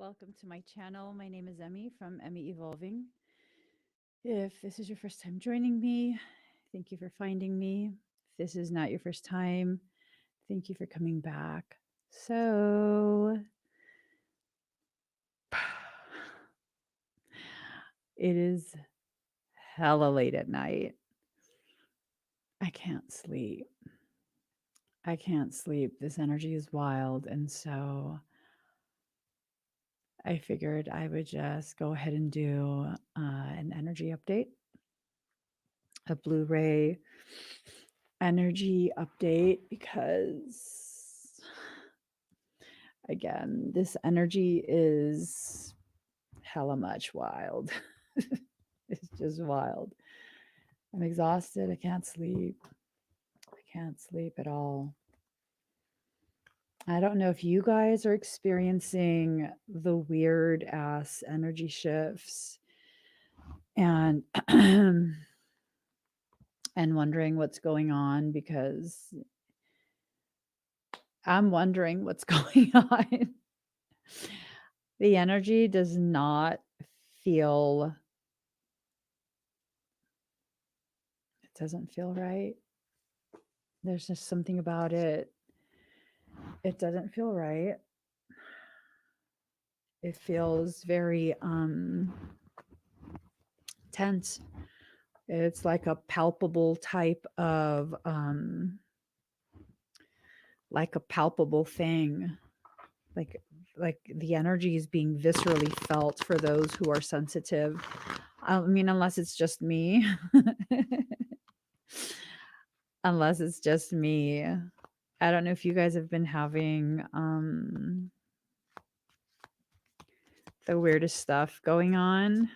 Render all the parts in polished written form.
Welcome to my channel. My name is Emmy from Emmy Evolving. If this is your first time joining me, thank you for finding me. If this is not your first time, thank you for coming back. So, it is hella late at night. I can't sleep. I can't sleep. This energy is wild. And so I figured I would just go ahead and do an energy update, a Blu-ray energy update, because again, this energy is hella much wild. It's just wild. I'm exhausted. I can't sleep. I can't sleep at all. I don't know if you guys are experiencing the weird ass energy shifts and and wondering what's going on, because I'm wondering what's going on. The energy does not feel, it doesn't feel right. There's just something about it. It doesn't feel right. It feels very tense. It's like a palpable type of like a palpable thing. Like the energy is being viscerally felt for those who are sensitive. I mean, unless it's just me. Unless it's just me. I don't know if you guys have been having the weirdest stuff going on.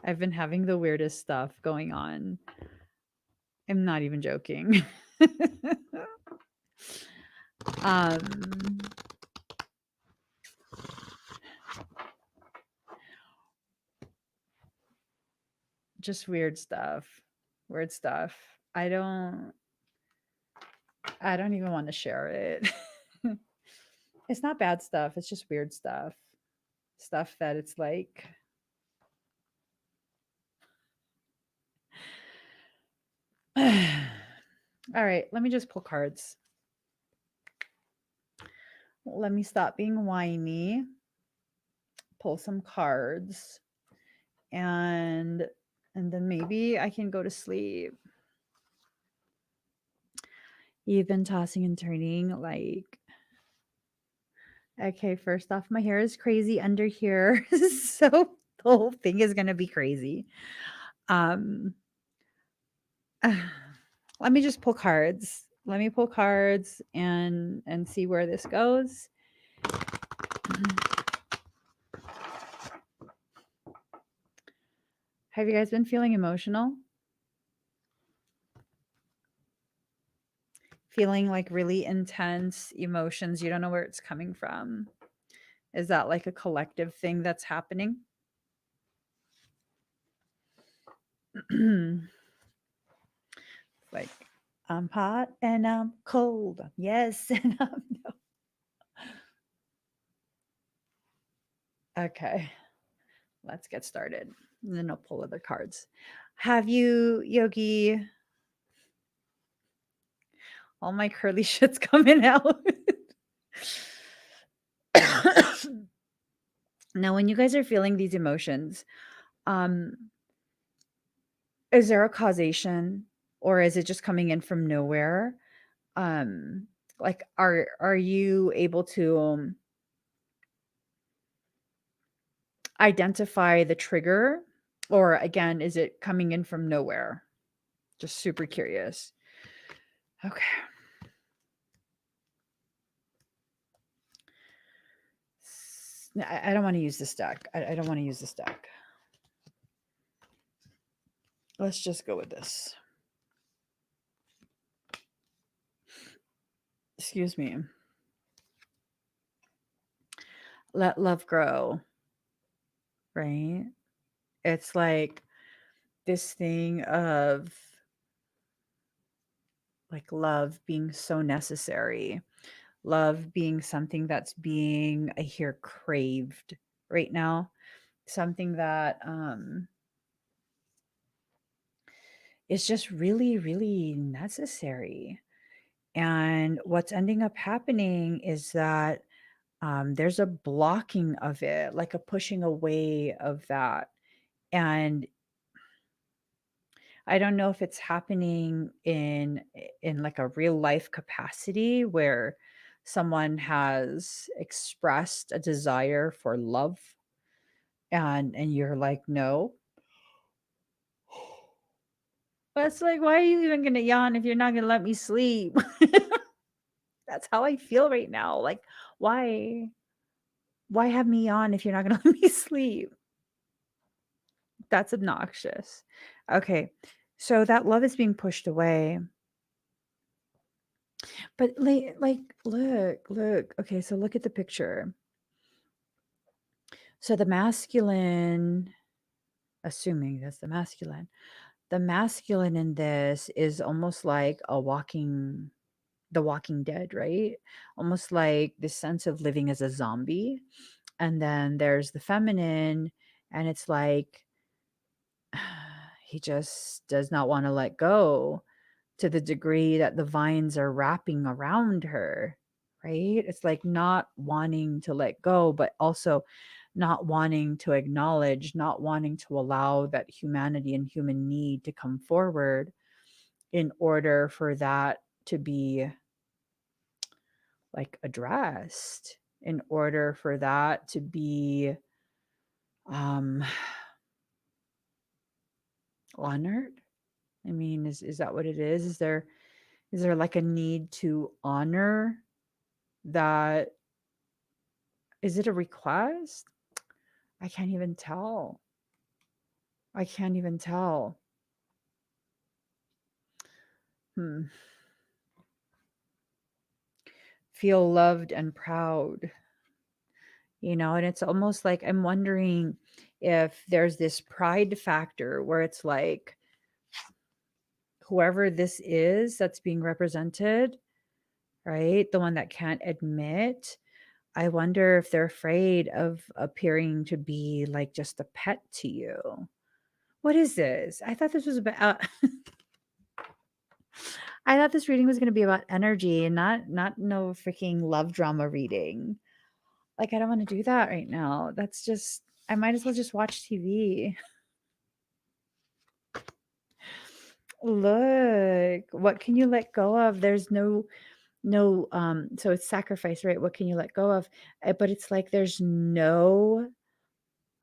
I've been having the weirdest stuff going on. I'm not even joking. um just weird stuff. Weird stuff. I don't even want to share it. It's not bad stuff. It's just weird stuff. Stuff that it's like, all right, let me just pull cards. Let me stop being whiny. Pull some cards. And then maybe I can go to sleep. You've been tossing and turning, like, okay, first off, my hair is crazy under here. So the whole thing is going to be crazy. Let me just pull cards. Let me pull cards and see where this goes. Have you guys been feeling emotional? Feeling like really intense emotions, you don't know where it's coming from? Is that like a collective thing that's happening? Like, I'm hot and I'm cold. Yes, and I'm no. Okay, let's get started. And then I'll pull other cards. Have you, Yogi? All my curly shit's coming out. Now, when you guys are feeling these emotions, is there a causation, or is it just coming in from nowhere? Like, are you able to identify the trigger, or again, is it coming in from nowhere? Just super curious. Okay. I don't want to use this deck. I don't want to use this deck. Let's just go with this. Excuse me. Let love grow. Right? It's like this thing of like love being so necessary. love being something that's being, I hear, craved right now, something that is just really, really necessary. And what's ending up happening is that there's a blocking of it, like a pushing away of that. And I don't know if it's happening in like a real life capacity where someone has expressed a desire for love, and you're like, no. But it's like, why are you even gonna yawn if you're not gonna let me sleep? That's how I feel right now. Like, why? Why have me on if you're not gonna let me sleep? That's obnoxious. Okay. So that love is being pushed away. But like look. Okay, so look at the picture. So the masculine, assuming that's the masculine in this is almost like the Walking Dead, right? Almost like this sense of living as a zombie. And then there's the feminine, and it's like he just does not want to let go to the degree that the vines are wrapping around her, right? It's like not wanting to let go, but also not wanting to acknowledge, not wanting to allow that humanity and human need to come forward in order for that to be like addressed, in order for that to be um honored. I mean, is that what it is? Is there like a need to honor that? Is it a request? I can't even tell. I can't even tell. Hmm. Feel loved and proud, and it's almost like I'm wondering if there's this pride factor where it's like whoever this is that's being represented, right? The one that can't admit, I wonder if they're afraid of appearing to be like just a pet to you. What is this? I thought this was about I thought this reading was going to be about energy and not no freaking love drama reading. Like I don't want to do that right now. That's just I might as well just watch TV. Look, what can you let go of? There's no so it's sacrifice, right? What can you let go of? But it's like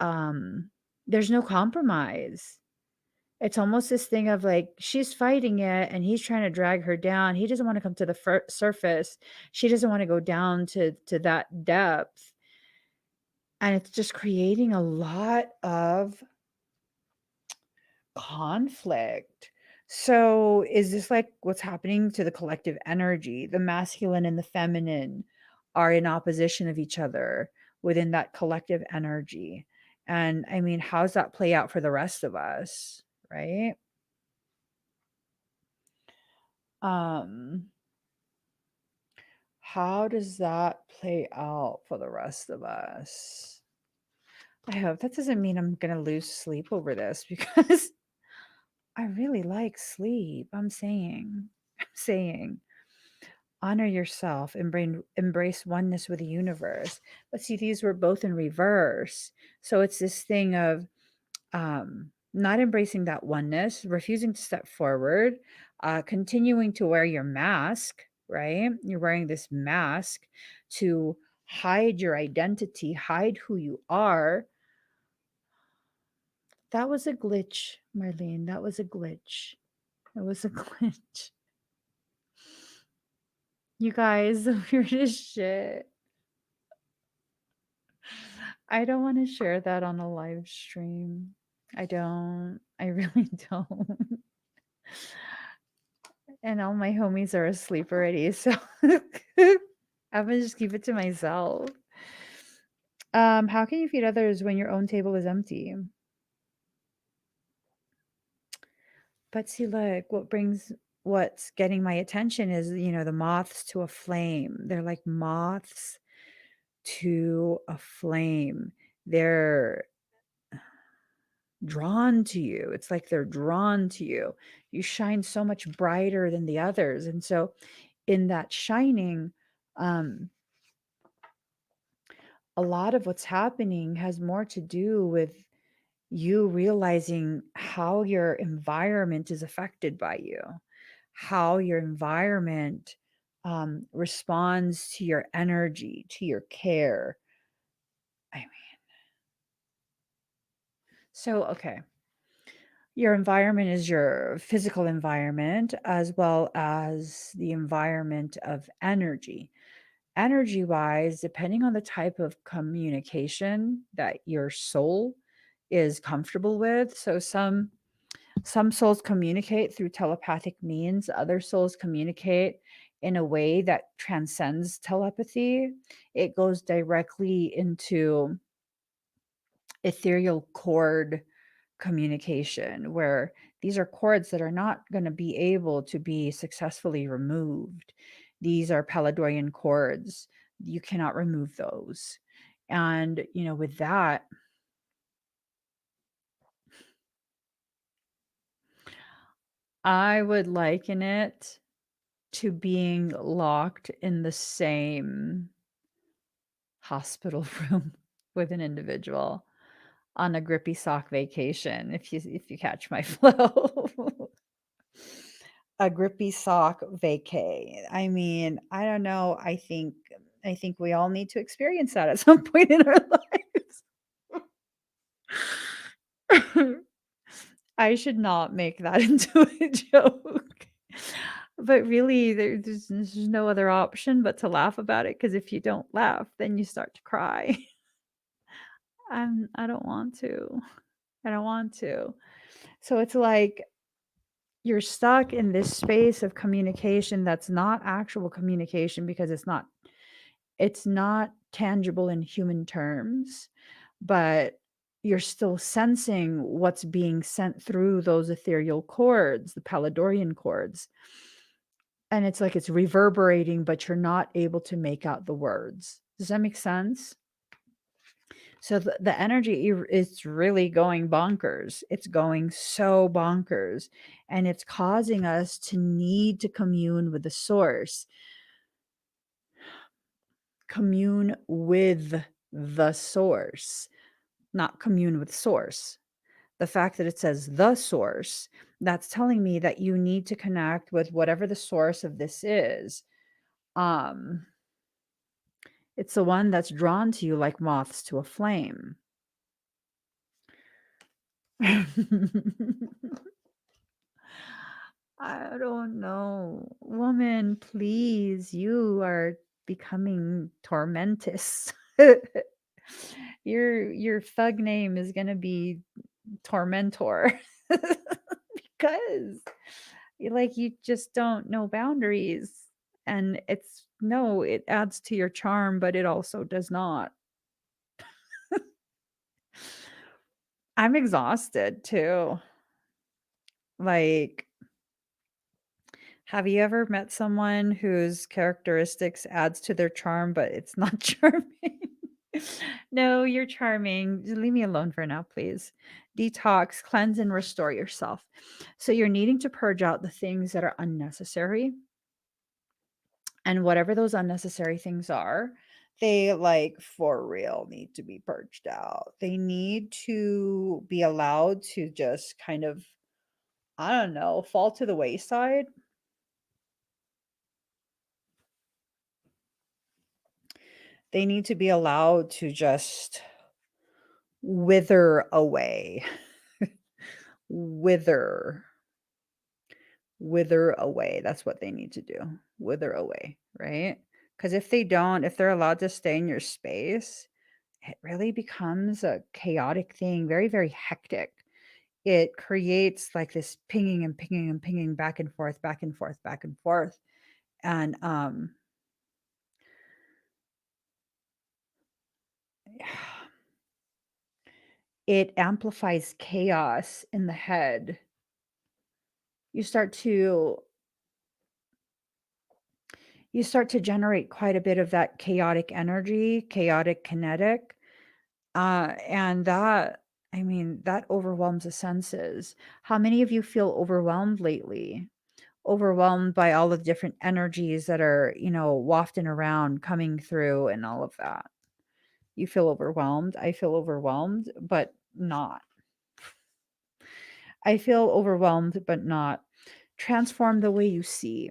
um there's no compromise. It's almost this thing of like she's fighting it and he's trying to drag her down. He doesn't want to come to the surface. She doesn't want to go down to that depth. And it's just creating a lot of conflict. So is this like what's happening to the collective energy? The masculine and the feminine are in opposition of each other within that collective energy. And I mean, how's that play out for the rest of us, right? Um How does that play out for the rest of us? I hope that doesn't mean I'm gonna lose sleep over this because I really like sleep. I'm saying, I'm saying, honor yourself, embrace oneness with the universe. But see, these were both in reverse. So it's this thing of not embracing that oneness, refusing to step forward, continuing to wear your mask, right? You're wearing this mask to hide your identity, hide who you are. That was a glitch, Marlene. That was a glitch. It was a glitch. You guys, the weirdest shit. I don't want to share that on a live stream. I don't. I really don't. And all my homies are asleep already, so I'm gonna just keep it to myself. How can you feed others when your own table is empty? But see, look, what brings what's getting my attention is, the moths to a flame. They're like moths to a flame. They're drawn to you. It's like they're drawn to you. You shine so much brighter than the others. And so in that shining, um, a lot of what's happening has more to do with you realizing how your environment is affected by you, how your environment responds to your energy, to your care. I mean, so, okay. Your environment is your physical environment as well as the environment of energy. Energy wise, depending on the type of communication that your soul is comfortable with. So some souls communicate through telepathic means, other souls communicate in a way that transcends telepathy. It goes directly into ethereal cord communication, where these are cords that are not going to be able to be successfully removed. These are Paladorian cords. You cannot remove those. And, with that, I would liken it to being locked in the same hospital room with an individual on a grippy sock vacation, if you catch my flow. A grippy sock vacay. I mean, I don't know. I think we all need to experience that at some point in our lives. I should not make that into a joke. But really, there's no other option but to laugh about it, because if you don't laugh, then you start to cry. I don't want to. I don't want to. So it's like you're stuck in this space of communication that's not actual communication, because it's not tangible in human terms, but you're still sensing what's being sent through those ethereal cords, the Paladorian cords. And it's like it's reverberating, but you're not able to make out the words. Does that make sense? So the energy is really going bonkers. It's going so bonkers. And it's causing us to need to commune with the source, commune with the source, not commune with source. The fact that it says the source, that's telling me that you need to connect with whatever the source of this is. Um, it's the one that's drawn to you like moths to a flame. I don't know. Woman, please, you are becoming tormentous. Your thug name is gonna be Tormentor. Because you just don't know boundaries. And it adds to your charm, but it also does not. I'm exhausted too. Like, have you ever met someone whose characteristics adds to their charm, but it's not charming? No, you're charming. Just leave me alone for now, please. Detox, cleanse, and restore yourself. So you're needing to purge out the things that are unnecessary. And whatever those unnecessary things are, they for real need to be purged out. They need to be allowed to just kind of, I don't know, fall to the wayside. They need to be allowed to just wither away. wither. Wither away. That's what they need to do. Wither away, right? Because if they're allowed to stay in your space, it really becomes a chaotic thing, very, very hectic. It creates like this pinging and pinging and pinging back and forth, back and forth, back and forth. And it amplifies chaos in the head. You start to you start to generate quite a bit of that chaotic energy, chaotic kinetic. And that, I mean, that overwhelms the senses. How many of you feel overwhelmed lately? Overwhelmed by all the different energies that are, wafting around, coming through, and all of that. You feel overwhelmed. I feel overwhelmed, but not. I feel overwhelmed, but not. Transform the way you see.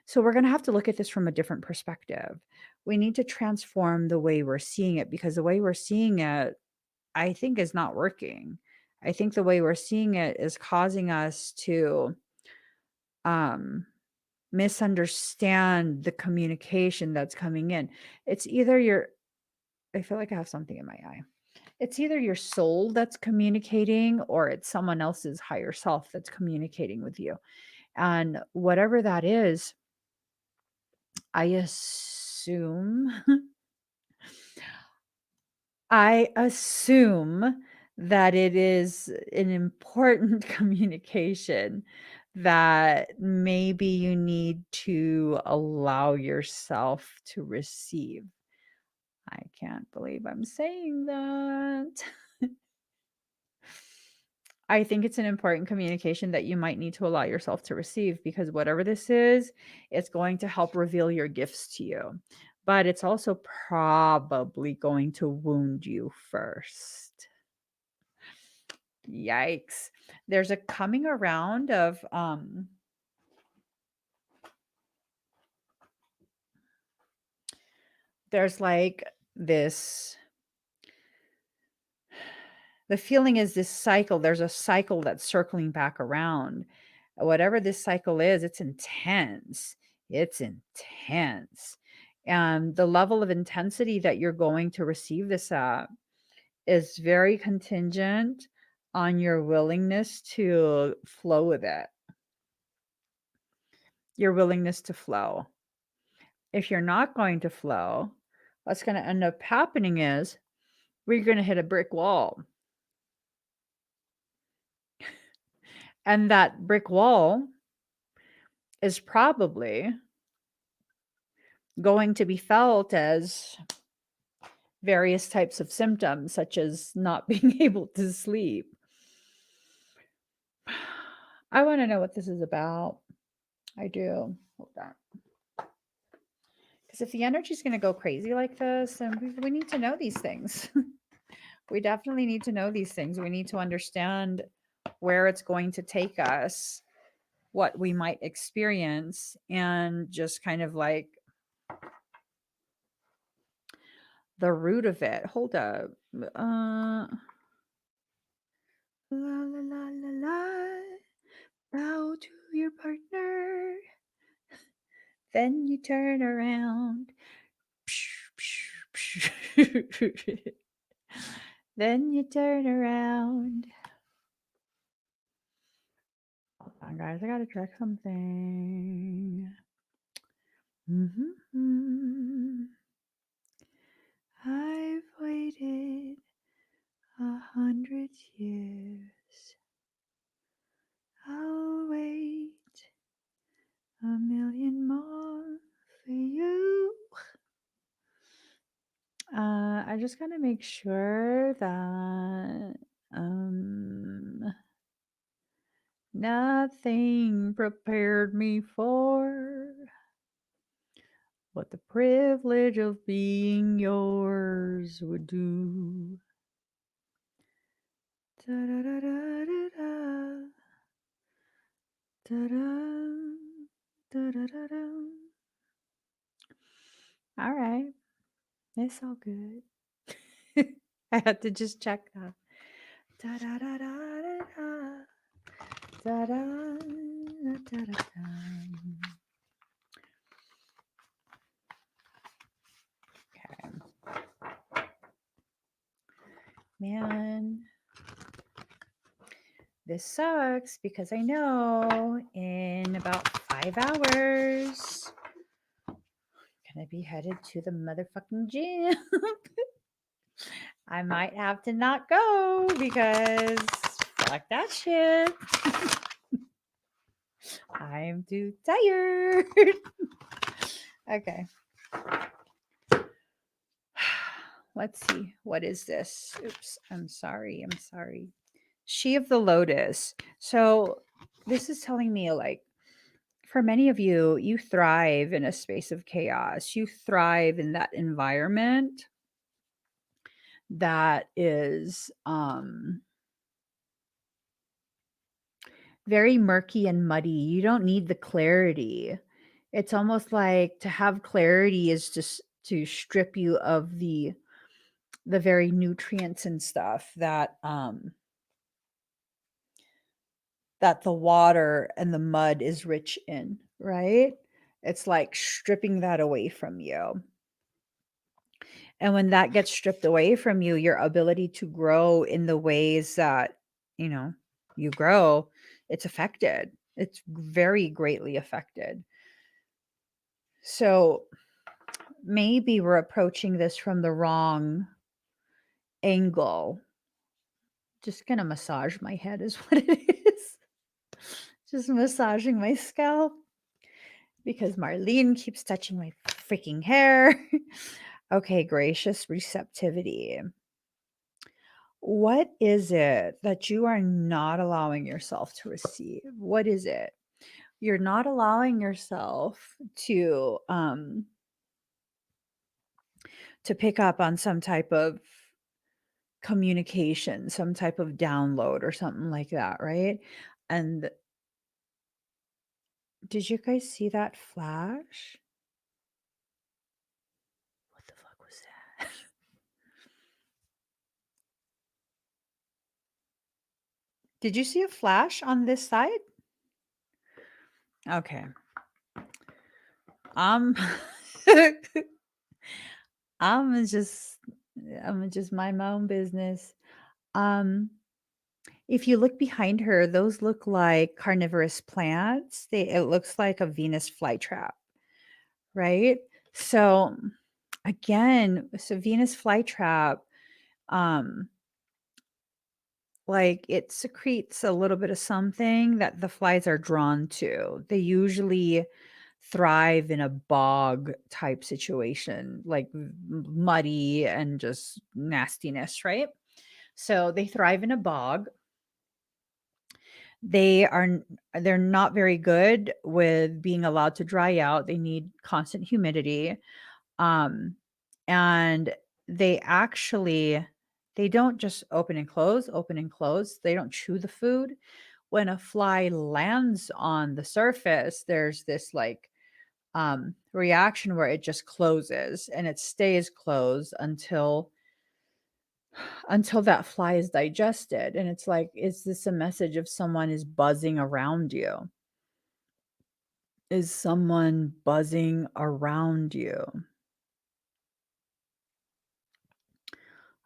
So we're going to have to look at this from a different perspective. We need to transform the way we're seeing it, because the way we're seeing it, I think, is not working. I think the way we're seeing it is causing us to misunderstand the communication that's coming in. It's either I feel like I have something in my eye. It's either your soul that's communicating, or it's someone else's higher self that's communicating with you. And whatever that is, I assume I assume that it is an important communication that maybe you need to allow yourself to receive. I can't believe I'm saying that. I think it's an important communication that you might need to allow yourself to receive, because whatever this is, it's going to help reveal your gifts to you. But it's also probably going to wound you first. Yikes. There's a coming around of there's like this, the feeling is this cycle. There's a cycle that's circling back around. Whatever this cycle is, it's intense. It's intense. And the level of intensity that you're going to receive this at is very contingent on your willingness to flow with it. Your willingness to flow. If you're not going to flow, what's going to end up happening is we're going to hit a brick wall. And that brick wall is probably going to be felt as various types of symptoms, such as not being able to sleep. I want to know what this is about. I do. Hold on. Because if the energy is going to go crazy like this, then we need to know these things. We definitely need to know these things. We need to understand where it's going to take us, what we might experience, and just kind of like the root of it. Hold up. La la la la la. Bow to your partner. Then you turn around. Then you turn around. Hold on, guys. I gotta check something. I've waited 100 years. I'll wait 1,000,000 more for you. I just gotta make sure that nothing prepared me for what the privilege of being yours would do. Da-da-da-da-da-da. Da-da. Da-da-da-da. All right. It's all good. I had to just check that. Da-da-da-da-da-da. Da-da-da-da-da. Okay. Man, this sucks because I know in about 5 hours I'm gonna be headed to the motherfucking gym. I might have to not go because fuck that shit. I'm too tired. Okay. Let's see. What is this? Oops. I'm sorry. She of the Lotus. So this is telling me, like, for many of you, you thrive in a space of chaos. You thrive in that environment that is very murky and muddy. You don't need the clarity. It's almost like to have clarity is just to strip you of the very nutrients and stuff that the water and the mud is rich in, right? It's like stripping that away from you. And when that gets stripped away from you, your ability to grow in the ways that, you know, you grow, it's affected. It's very greatly affected. So maybe we're approaching this from the wrong angle. Just gonna massage my head is what it is. Just massaging my scalp because Marlene keeps touching my freaking hair. Okay, gracious receptivity. What is it that you are not allowing yourself to receive? What is it? You're not allowing yourself to pick up on some type of communication, some type of download or something like that, right? And did you guys see that flash? What the fuck was that? Did you see a flash on this side? Okay. I'm I'm just mind my own business. Um if you look behind her, those look like carnivorous plants. It looks like a Venus flytrap, right? So again, so Venus flytrap, um, like it secretes a little bit of something that the flies are drawn to. They usually thrive in a bog type situation, like muddy and just nastiness, right? So they thrive in a bog. They're not very good with being allowed to dry out. They need constant humidity. Um, and they actually they don't just open and close. They don't chew the food. When a fly lands on the surface, there's this like reaction where it just closes and it stays closed until that fly is digested. And it's like, is this a message of someone is buzzing around you? Is someone buzzing around you?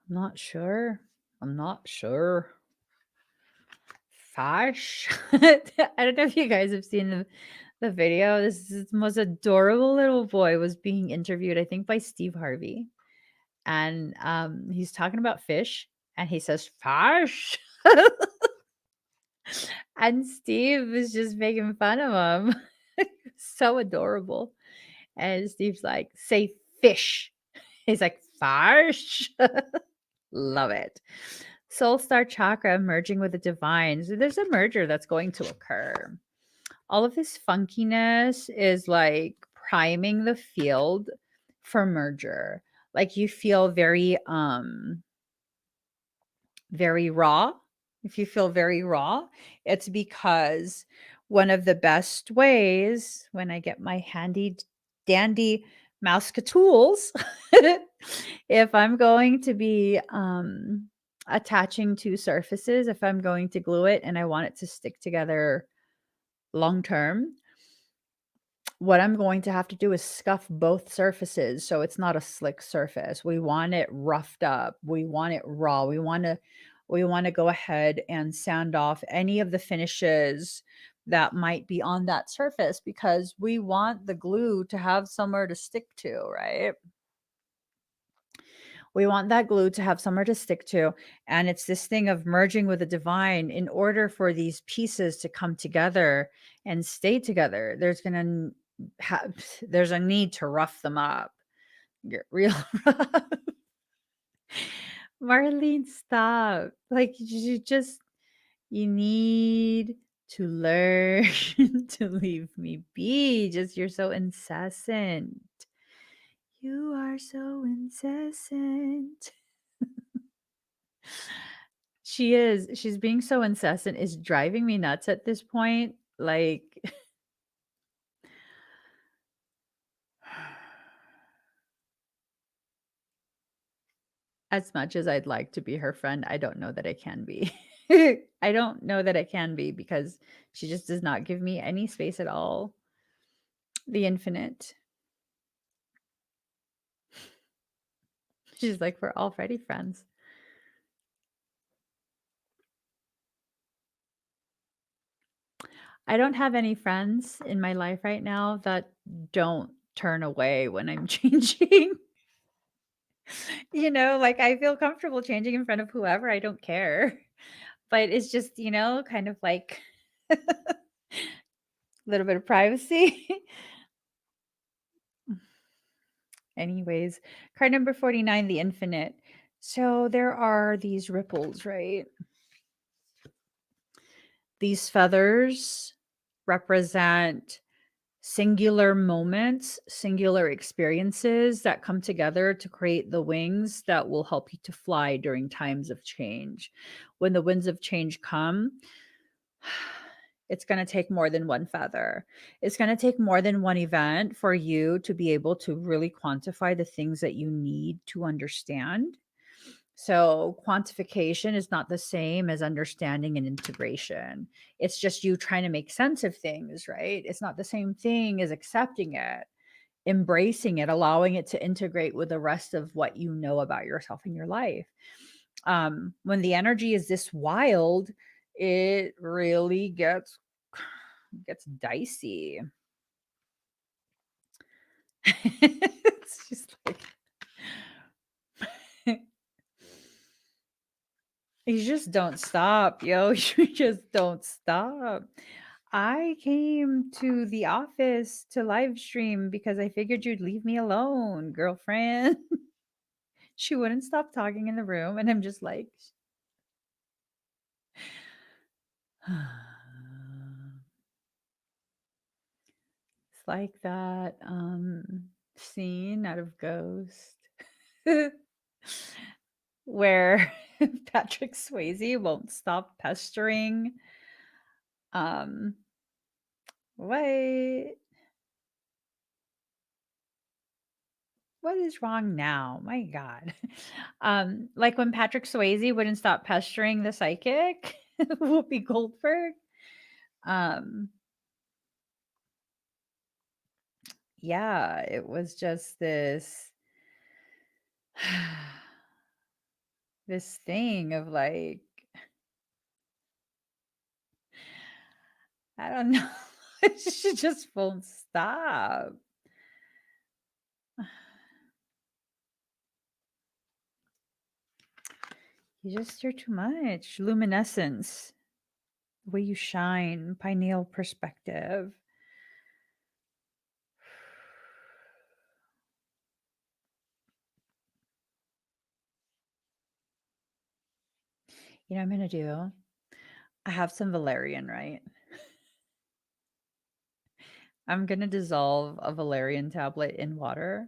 I'm not sure. I'm not sure. Fash. I don't know if you guys have seen the video. This most adorable little boy was being interviewed, I think, by Steve Harvey. And he's talking about fish and he says, Fash. And Steve is just making fun of him. So adorable. And Steve's like, say fish. He's like, Farsh. Love it. Soul Star Chakra merging with the divine. So there's a merger that's going to occur. All of this funkiness is like priming the field for merger. Like you feel very raw. If you feel very raw, it's because one of the best ways when I get my handy dandy mouse tools, if I'm going to be attaching two surfaces, if I'm going to glue it and I want it to stick together long term, what I'm going to have to do is scuff both surfaces so it's not a slick surface. We want it roughed up. We want it raw. We want to go ahead and sand off any of the finishes that might be on that surface because we want the glue to have somewhere to stick to, right? We want that glue to have somewhere to stick to. And it's this thing of merging with the divine in order for these pieces to come together and stay together. there's a need to rough them up. Get real rough. Marlene, stop. Like, you need to learn to leave me be. Just, you're so incessant. You are so incessant. She is. She's being so incessant. Is driving me nuts at this point. Like, as much as I'd like to be her friend, I don't know that I can be. I don't know that I can be because she just does not give me any space at all. The infinite. She's like, we're already friends. I don't have any friends in my life right now that don't turn away when I'm changing. Like, I feel comfortable changing in front of whoever, I don't care. But it's just, kind of like a little bit of privacy. Anyways, card number 49, the infinite. So there are these ripples, right? These feathers represent singular moments, singular experiences that come together to create the wings that will help you to fly during times of change. When the winds of change come, it's going to take more than one feather. It's going to take more than one event for you to be able to really quantify the things that you need to understand. So, quantification is not the same as understanding and integration. It's just you trying to make sense of things, right? It's not the same thing as accepting it, embracing it, allowing it to integrate with the rest of what you know about yourself and your life. When the energy is this wild, it really gets dicey. It's just like you just don't stop, yo. You just don't stop. I came to the office to live stream because I figured you'd leave me alone, girlfriend. She wouldn't stop talking in the room, and I'm just like, it's like that scene out of Ghost where Patrick Swayze won't stop pestering what what is wrong now? My God. Like when Patrick Swayze wouldn't stop pestering the psychic, Whoopi Goldberg. Um, yeah, it was just this thing of like, I don't know. She just won't stop. You're too much. Luminescence, the way you shine, pineal perspective. You know what I'm going to do? I have some valerian, right? I'm going to dissolve a valerian tablet in water.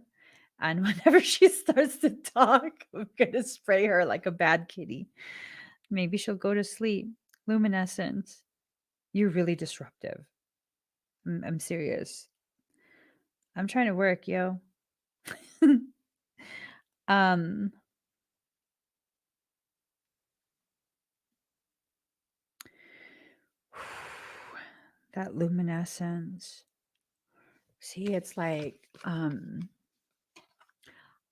And whenever she starts to talk, I'm going to spray her like a bad kitty. Maybe she'll go to sleep. Luminescence, you're really disruptive. I'm serious. I'm trying to work, yo. um, that luminescence. See, it's like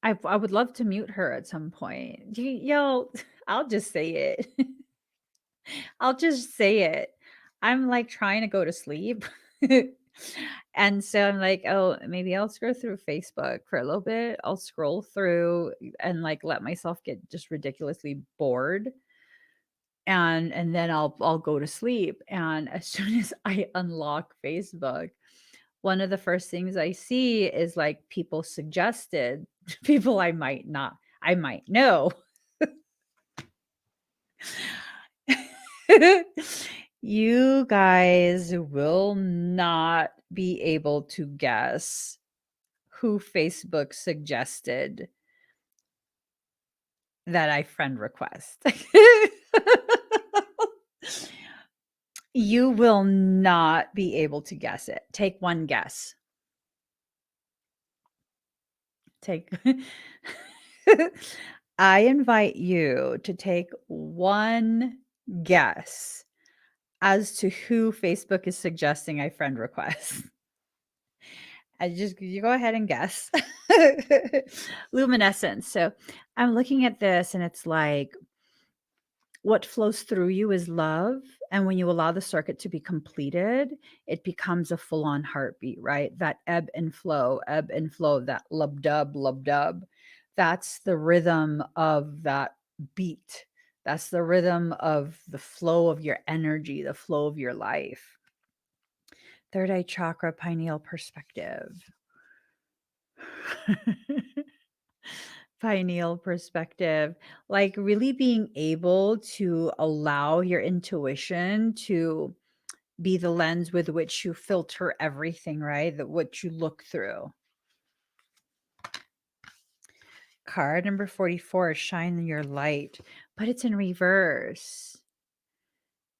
I would love to mute her at some point. Yo, I'll just say it. I'll just say it. I'm like trying to go to sleep. And so I'm like, oh, maybe I'll scroll through Facebook for a little bit. I'll scroll through and like let myself get just ridiculously bored. And then I'll go to sleep. And as soon as I unlock Facebook, one of the first things I see is like people suggested, people I might know. You guys will not be able to guess who Facebook suggested that I friend request. You will not be able to guess it. Take one guess. I invite you to take one guess as to who Facebook is suggesting I friend request. You go ahead and guess. Luminescence. So I'm looking at this and it's like what flows through you is love. And when you allow the circuit to be completed, it becomes a full on heartbeat, right? That ebb and flow, that lub dub. That's the rhythm of that beat. That's the rhythm of the flow of your energy, the flow of your life. Third eye chakra, pineal perspective. Pineal perspective, like really being able to allow your intuition to be the lens with which you filter everything, right? That what you look through. Card number 44 is shine your light, but it's in reverse.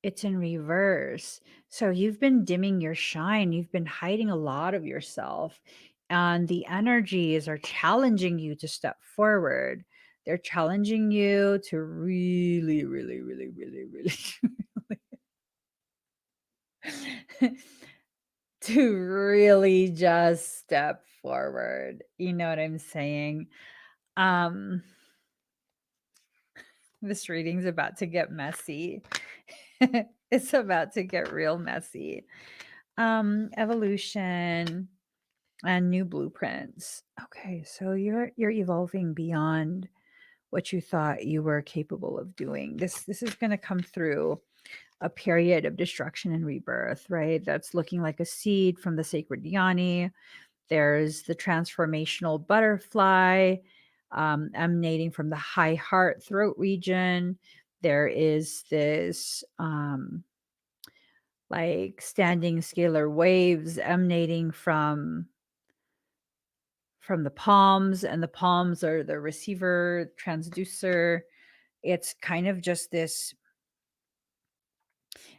It's in reverse. So you've been dimming your shine. You've been hiding a lot of yourself. And the energies are challenging you to step forward. They're challenging you to really, really, really, really, really, to really just step forward. You know what I'm saying? Um, this reading's about to get messy. It's about to get real messy. Evolution and new blueprints. Okay, so you're evolving beyond what you thought you were capable of doing. This is going to come through a period of destruction and rebirth, right? That's looking like a seed from the sacred yoni. There's the transformational butterfly emanating from the high heart throat region. There is this like standing scalar waves emanating from the palms, and the palms are the receiver, transducer. It's kind of just this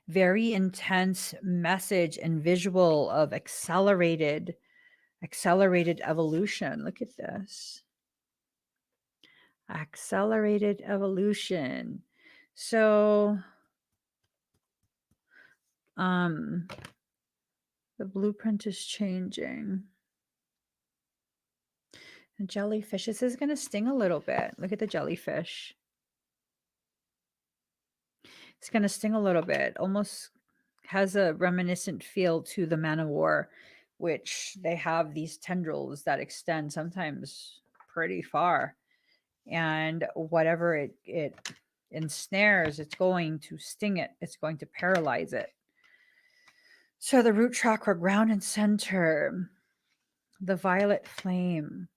very intense message and visual of accelerated evolution. Look at this. Accelerated evolution. So the blueprint is changing. And jellyfish, this is going to sting a little bit. Look at the jellyfish. It's going to sting a little bit. Almost has a reminiscent feel to the man of war, which they have these tendrils that extend sometimes pretty far. And whatever it ensnares, it's going to sting it. It's going to paralyze it. So the root chakra, ground and center, the violet flame.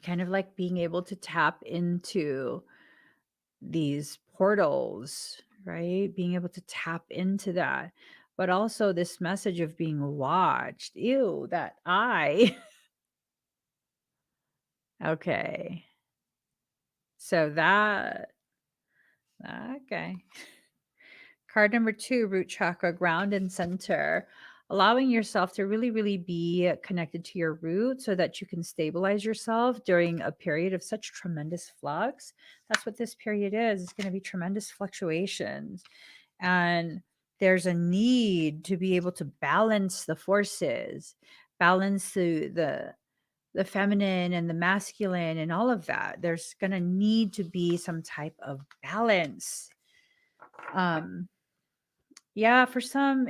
Kind of like being able to tap into these portals, right? Being able to tap into that. But also this message of being watched. Ew, that eye. Okay. So that, okay. Card number 2, root chakra, ground and center. Allowing yourself to really, really be connected to your root so that you can stabilize yourself during a period of such tremendous flux. That's what this period is. It's going to be tremendous fluctuations. And there's a need to be able to balance the forces, balance the feminine and the masculine and all of that. There's going to need to be some type of balance. Yeah, for some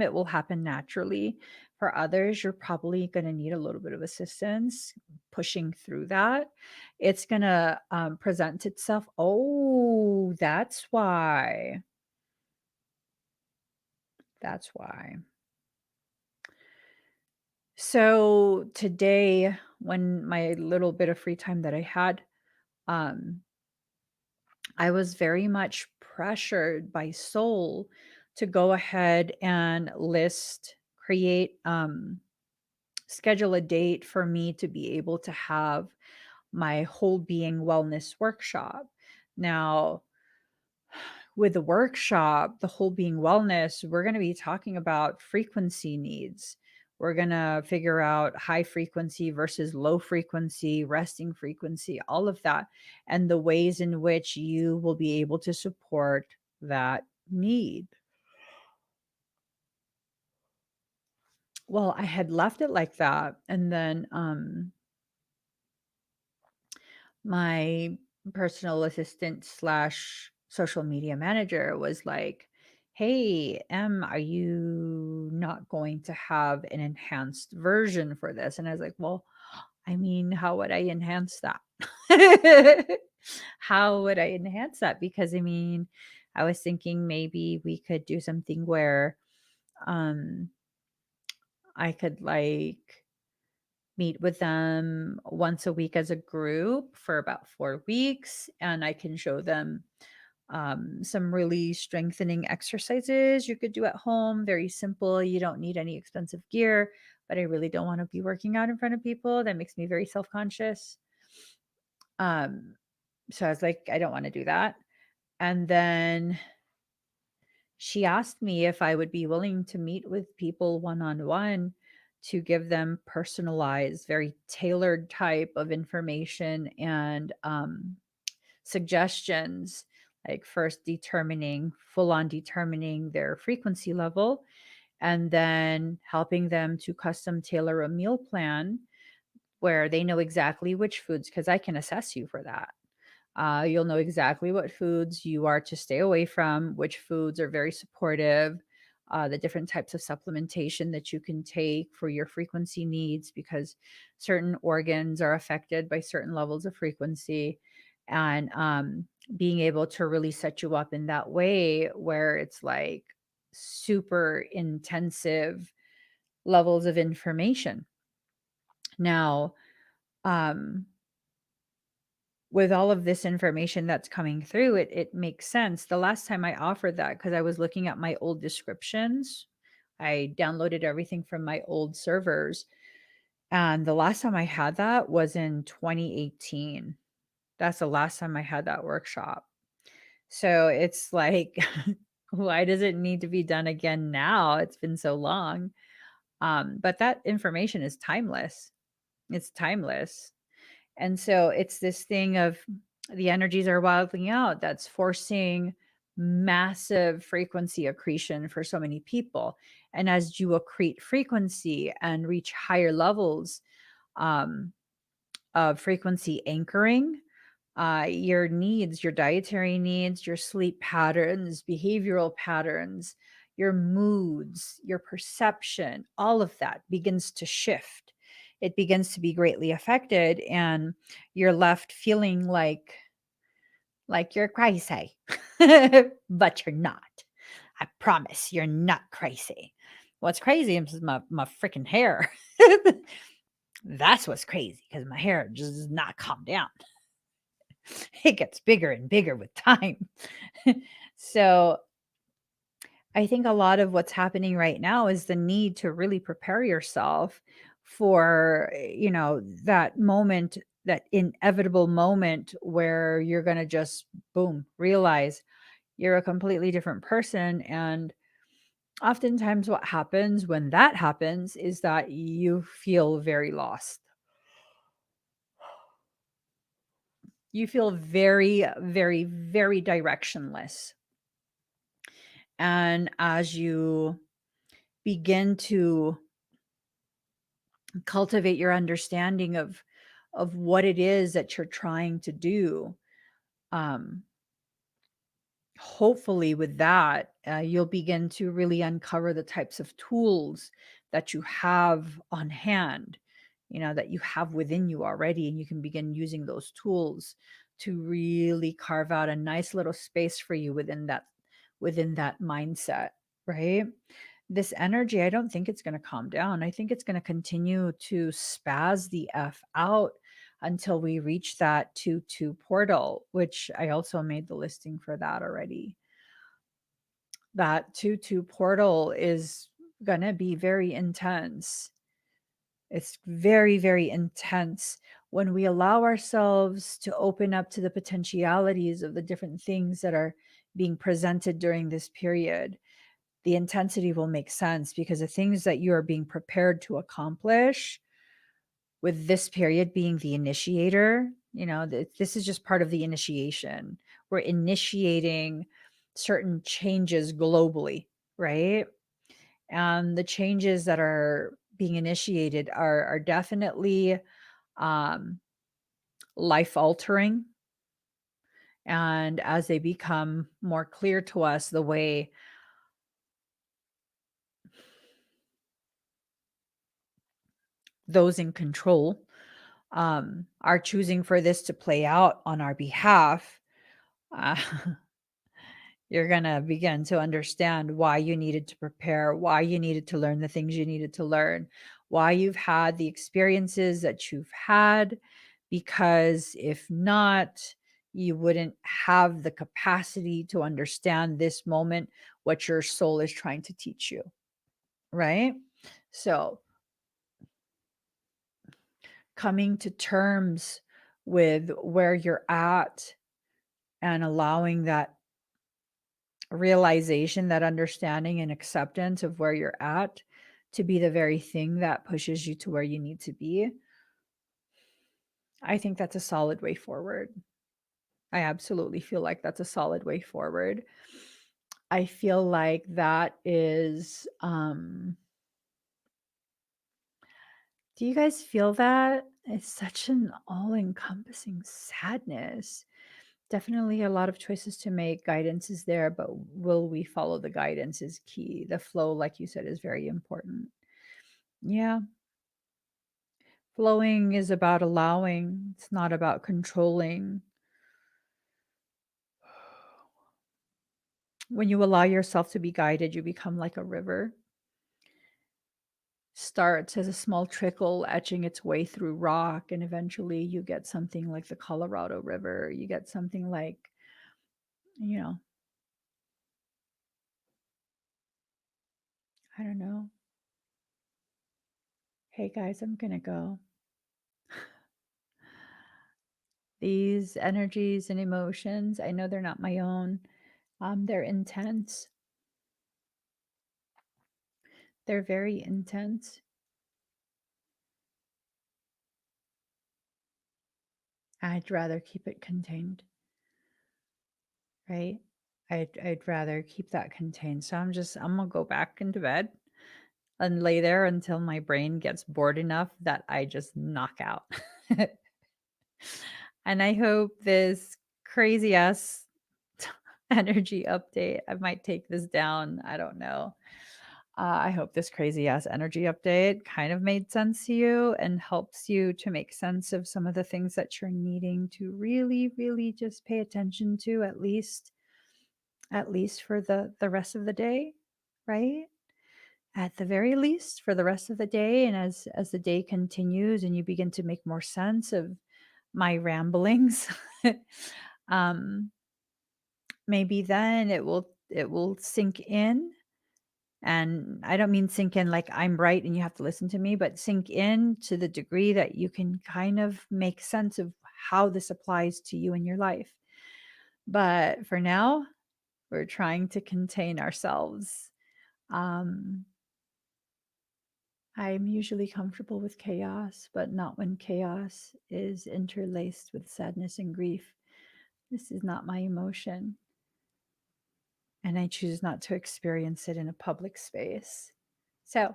it will happen naturally. For others, you're probably going to need a little bit of assistance pushing through that. It's going to present itself. Oh, that's why. That's why. So today, when my little bit of free time that I had, um, I was very much pressured by soul to go ahead and create, schedule a date for me to be able to have my whole being wellness workshop. Now, with the workshop, the whole being wellness, we're going to be talking about frequency needs. We're going to figure out high frequency versus low frequency, resting frequency, all of that, and the ways in which you will be able to support that need. Well, I had left it like that. And then my personal assistant slash social media manager was like, "Hey, are you not going to have an enhanced version for this?" And I was like, "Well, I mean, how would I enhance that?" How would I enhance that? Because I mean, I was thinking maybe we could do something where um I could like meet with them once a week as a group for about 4 weeks, and I can show them some really strengthening exercises you could do at home. Very simple. You don't need any expensive gear, but I really don't want to be working out in front of people. That makes me very self conscious. Um, so I was like, I don't want to do that. And then she asked me if I would be willing to meet with people one on one to give them personalized, very tailored type of information and suggestions, like first determining, full on determining their frequency level, and then helping them to custom tailor a meal plan where they know exactly which foods, because I can assess you for that. You'll know exactly what foods you are to stay away from, which foods are very supportive, the different types of supplementation that you can take for your frequency needs, because certain organs are affected by certain levels of frequency. And being able to really set you up in that way where it's like super intensive levels of information. Now, um, with all of this information that's coming through, it makes sense. The last time I offered that, because I was looking at my old descriptions, I downloaded everything from my old servers. And the last time I had that was in 2018. That's the last time I had that workshop. So it's like, why does it need to be done again now? It's been so long. But that information is timeless. It's timeless. And so it's this thing of the energies are wilding out that's forcing massive frequency accretion for so many people. And as you accrete frequency and reach higher levels um, of frequency anchoring, your needs, your dietary needs, your sleep patterns, behavioral patterns, your moods, your perception, all of that begins to shift. It begins to be greatly affected, and you're left feeling like you're crazy, but you're not. I promise you're not crazy. What's crazy is my freaking hair. That's what's crazy, because my hair just does not calm down. It gets bigger and bigger with time. So I think a lot of what's happening right now is the need to really prepare yourself for, that moment, that inevitable moment where you're going to just boom, realize you're a completely different person. And oftentimes, what happens when that happens is that you feel very lost. You feel very, very, very directionless. And as you begin to cultivate your understanding of what it is that you're trying to do, um, hopefully with that, you'll begin to really uncover the types of tools that you have on hand, that you have within you already, and you can begin using those tools to really carve out a nice little space for you within that mindset, right? this energy, I don't think it's going to calm down. I think it's going to continue to spaz the F out until we reach that 2-2 portal, which I also made the listing for that already. That 2-2 portal is going to be very intense. It's very, very intense when we allow ourselves to open up to the potentialities of the different things that are being presented during this period. The intensity will make sense because the things that you are being prepared to accomplish, with this period being the initiator, this is just part of the initiation. We're initiating certain changes globally, right? And the changes that are being initiated are definitely life altering. And as they become more clear to us, the way those in control are choosing for this to play out on our behalf, uh, you're going to begin to understand why you needed to prepare, why you needed to learn the things you needed to learn, why you've had the experiences that you've had, because if not, you wouldn't have the capacity to understand this moment, what your soul is trying to teach you, right? So, coming to terms with where you're at and allowing that realization, that understanding and acceptance of where you're at to be the very thing that pushes you to where you need to be. I think that's a solid way forward. I absolutely feel like that's a solid way forward. I feel like that is do you guys feel that? It's such an all-encompassing sadness. Definitely a lot of choices to make. Guidance is there, but will we follow the guidance is key. The flow, like you said, is very important. Yeah. Flowing is about allowing, it's not about controlling. When you allow yourself to be guided, you become like a river. Starts as a small trickle etching its way through rock, and eventually you get something like the Colorado River. You get something like, I don't know. Hey guys, I'm gonna go. These energies and emotions, I know they're not my own. They're intense. They're very intense. I'd rather keep it contained, right? I'd rather keep that contained. So I'm gonna go back into bed and lay there until my brain gets bored enough that I just knock out. And I hope this crazy ass energy update, I might take this down. I don't know. I hope this crazy ass energy update kind of made sense to you and helps you to make sense of some of the things that you're needing to really, really just pay attention to, at least for the rest of the day, right? At the very least for the rest of the day. And as the day continues and you begin to make more sense of my ramblings, um, maybe then it will sink in. And I don't mean sink in like I'm right and you have to listen to me, but sink in to the degree that you can kind of make sense of how this applies to you in your life. But for now, we're trying to contain ourselves. Um, I'm usually comfortable with chaos, but not when chaos is interlaced with sadness and grief. This is not my emotion, and I choose not to experience it in a public space. So,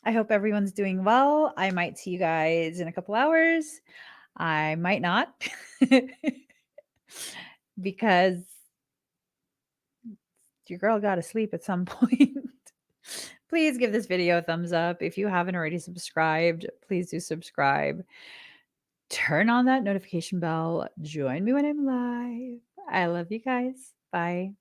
I hope everyone's doing well. I might see you guys in a couple hours. I might not because your girl got to sleep at some point. Please give this video a thumbs up. If you haven't already subscribed, please do subscribe. Turn on that notification bell. Join me when I'm live. I love you guys. Bye.